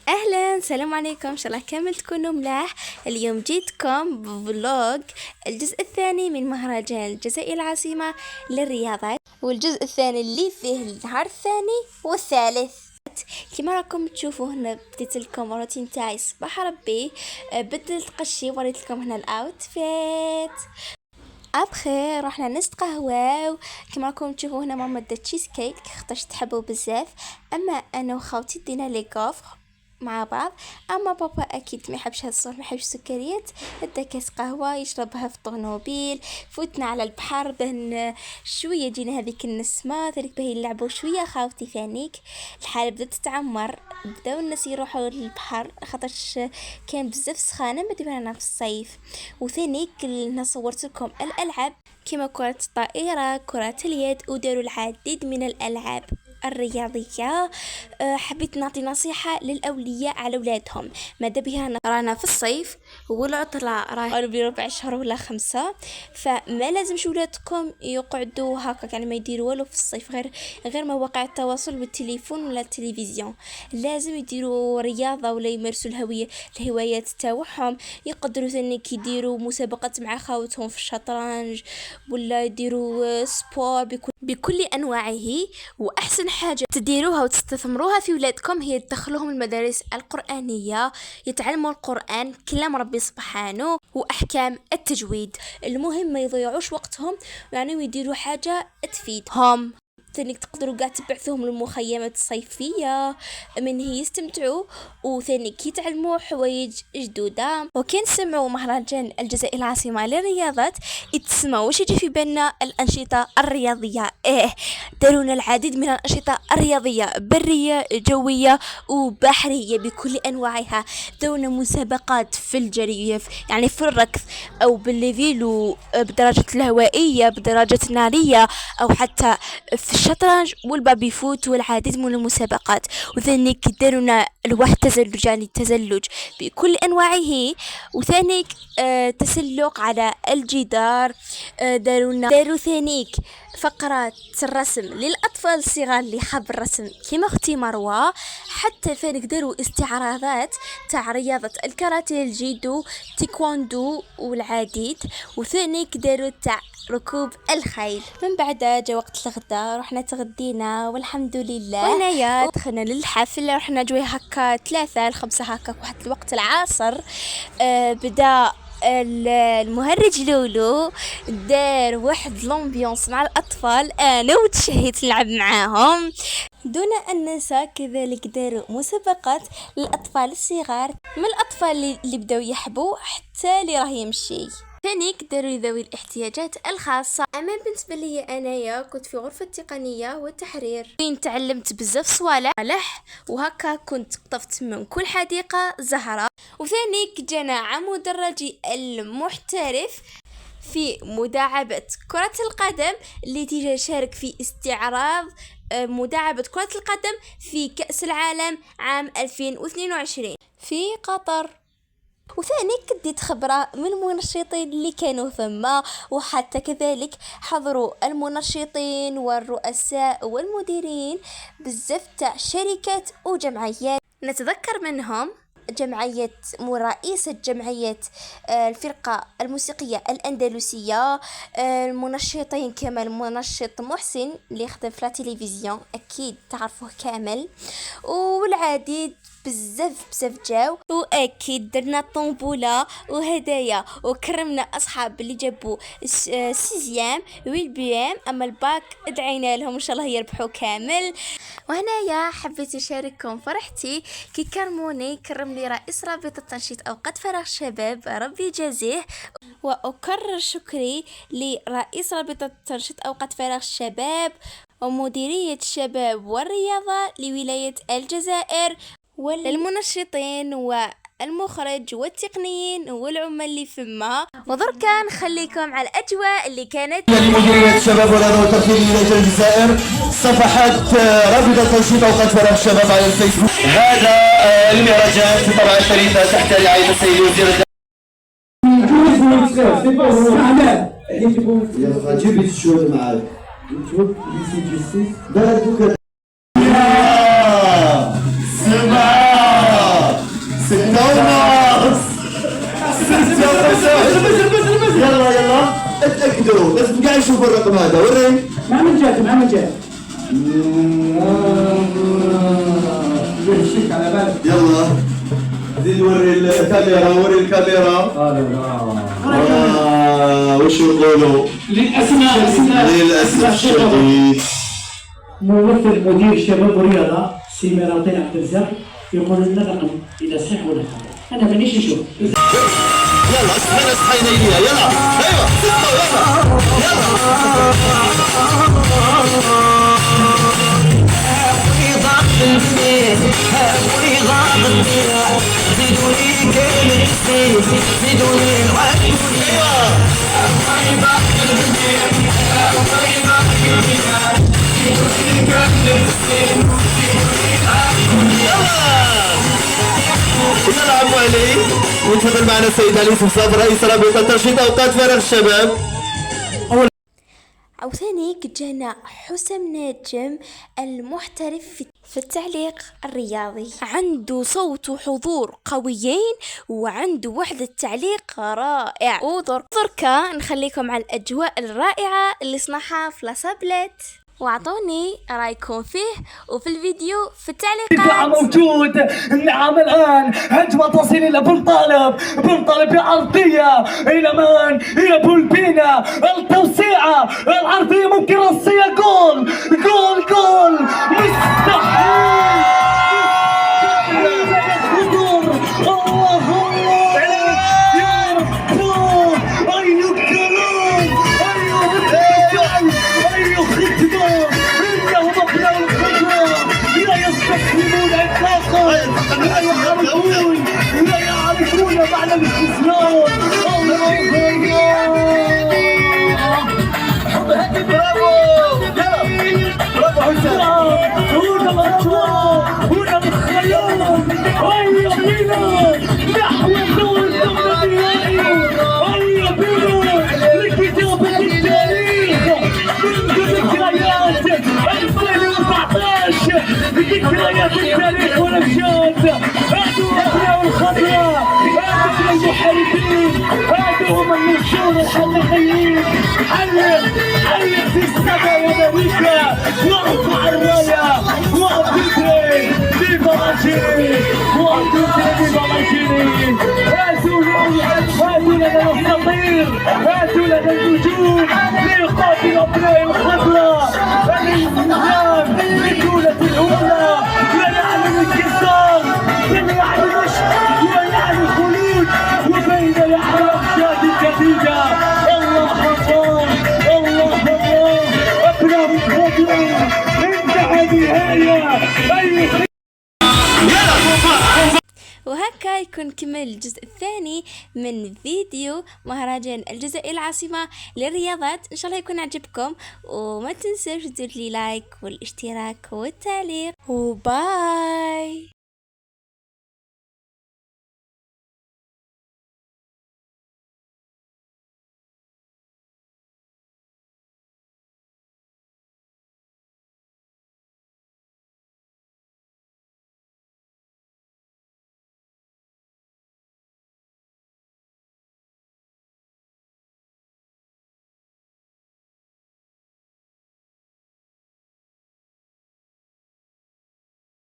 اهلا، السلام عليكم، ان شاء الله كامل تكونوا ملاح. اليوم جيتكم بفلوج الجزء الثاني من مهرجان الجزائر العاصمة للرياضات، والجزء الثاني اللي فيه النهار الثاني والثالث. كما راكم تشوفوا هنا بديت لكم روتين تاعي صباح ربي. بدلت قشي وريت لكم هنا الاوتفيت. ابخي رحنا نستقهواو. كما راكم تشوفوا هنا ماما دات تشيز كيك خاطرش تحبوا بزاف، اما انا وخوتي دينا لي كوفر مع بعض. اما بابا اكيد ما يحبش هاد الصور، ما يحبش السكريات، بدا كاس قهوه يشربها في الطوموبيل. فوتنا على البحر بهن شويه، جينا هذيك النسمه ذلك به يلعبوا شويه خاوتي ثانيك. الحاله بدات تتعمر، بداو الناس يروحوا للبحر خاطرش كان بزاف سخانه ما دبرنا في الصيف. وثانيك انا صورت لكم الالعاب كما كرة الطائرة، كرة اليد، وداروا العديد من الألعاب الرياضية. حبيت نعطي نصيحة للأولياء على أولادهم، ماذا بها رانا في الصيف والعطلة راه بربع شهر ولا 5، فما لازمش ولادكم يقعدوا هكا يعني ما يديروا والو في الصيف غير مواقع التواصل والتليفون ولا التلفزيون. لازم يديروا رياضة ولا يمارسوا الهوايات تاعهم. يقدروا ثاني يديروا مسابقات مع خاوتهم في الشطرنج، ولا يديروا سبور بكل انواعه. واحسن حاجه تديروها وتستثمروها في ولادكم هي تدخلوهم المدارس القرانيه، يتعلموا القران كلام ربي سبحانه واحكام التجويد. المهم ما يضيعوش وقتهم يعني ويديروا حاجه تفيدهم. ثاني تقدروا قاع تبعثوهم للمخيمات الصيفيه من هي يستمتعوا، وثاني كي يتعلموا حوايج جدوده. وكان سمعوا مهرجان الجزائر العاصمه للرياضات يتسمعوا واش يجي في بالنا الانشطه الرياضيه. دارونا العديد من الانشطه الرياضيه بريه جويه وبحريه بكل انواعها. دارونا مسابقات في الجري يعني في الركض او بالليفيلو بدراجه الهوائيه بدراجه الناريه، او حتى في الشطرنج والبابي فوت والعديد من المسابقات. وثاني دارونا الواحد تزلج يعني التزلج بكل انواعه. وثاني تسلق على الجدار. داروا ثانيك فقرات الرسم للاطفال الصغار اللي حاب الرسم كيما اختي مروه. حتى ثاني داروا استعراضات تاع رياضه الكاراتيه، الجيدو، تيكواندو والعديد. وثاني داروا تاع ركوب الخيل. من بعد جا وقت الغداء رحنا تغدينا والحمد لله. وهنايا دخلنا للحفل، رحنا جوي هكا 3 ل 5 هكا واحد الوقت العصر. بدا المهرج لولو دار واحد لومبيونس مع الاطفال، انا وتشهيت نلعب معاهم. دون ان ننسى كذلك داروا مسابقات للاطفال الصغار، من الاطفال اللي بداو يحبوا حتى اللي راه يمشي. ثانيك داروا ذوي الاحتياجات الخاصة. اما بالنسبة لي انايا كنت في غرفة التقنية والتحرير، وين تعلمت بزاف صوالح وهكا كنت قطفت من كل حديقة زهرة. وثانيك جانا مدرجي المحترف في مداعبة كرة القدم اللي تيجي شارك في استعراض مداعبة كرة القدم في كأس العالم عام 2022 في قطر. وثاني كديت خبرة من المنشطين اللي كانوا ثم، وحتى كذلك حضروا المنشطين والرؤساء والمديرين بزاف تاع شركات وجمعيات. نتذكر منهم جمعية رئيسة جمعية الفرقة الموسيقية الأندلسية، المنشطين كما المنشط محسن اللي يخدم في التلفزيون أكيد تعرفوه كامل، والعديد بزاف جاو. واكيد درنا طنبوله وهدايا وكرمنا اصحاب اللي جابوا 6 والبيام. اما الباك ادعينا لهم ان شاء الله يربحوا كامل. وهنايا حبيت اشارككم فرحتي كي كرموني كرم لي رئيس رابطه تنشيط اوقات فراغ الشباب ربي يجازيه. واكرر شكري لرئيس رابطه تنشيط اوقات فراغ الشباب ومديريه الشباب والرياضه لولايه الجزائر، والمنشطين والمخرج والتقنيين والعمال اللي فما. وضركا نخليكم على الاجواء اللي كانت لمديرية الشباب والرياضة والترفيه لولاية الجزائر. صفحات رابطة تنشيط اوقات فراغ الشباب على الفيسبوك. هذا المهرجان في الطبعة الثالثة تحت رعاية السيد وزير تقدروا لازم قاعد نشوف الرقم هذا وري مع من جات مع من جات يلا زيد وري الكاميرا وري الكاميرا وش يقولوا للأسف الشديد ممثل مدير شباب ورياضة سيميراتين عبد الرزاق يقول لنا الرقم إذا صح ولا خطأ أنا مانيش نشوف يلا اصحينا إليها يلا ايوه يلا عمو علي وتفضل معنا السيد علي صفصاف رئيس رابطة تنشيط أوقات فراغ الشباب. أو ثاني جانا حسام نجم المحترف في التعليق الرياضي، عنده صوت وحضور قويين وعنده وحدة تعليق رائع. ودركا نخليكم على الأجواء الرائعة اللي صنعها في لاسابلت، واعطوني رايكم فيه وفي الفيديو في التعليقات. موجود. نعم الآن هجمة تصل إلى بن طالب عرضية إلى من؟ إلى بولبينا. التوسيعة العرضية ممكن رصية. جول مستحيل. لا يعرفون معنى الاستسلام. هنا الخيال. هيا بنا نحو الدور النهائي. هيا بنا لكتابة التاريخ منذ ذكريات 2014. ذكريات التاريخ والأمجاد. هادوا أبناء الخضراء، هادوا المحاربين، هادوا هم النشور الحقيقيين. حلق في السماء وأمريكا وارفع الراية وأبدي فيفا ماجيني فيفا ماجيني. هاتوا لنا الأساطير، هاتوا لنا النجوم ليقاتل أبناء الخضراء. الإنسان البطولة الأولى لا يعني الانكسار، لا يعني مشي، لا يعني خلود، وبين يعني أمجاد جديدة. الله أبناء الخضراء انتهى نهاية. وهكا يكون كمل الجزء الثاني من فيديو مهرجان الجزائر العاصمة للرياضات. ان شاء الله يكون عجبكم، وما تنسوش تدير لي لايك والاشتراك والتعليق، وباي.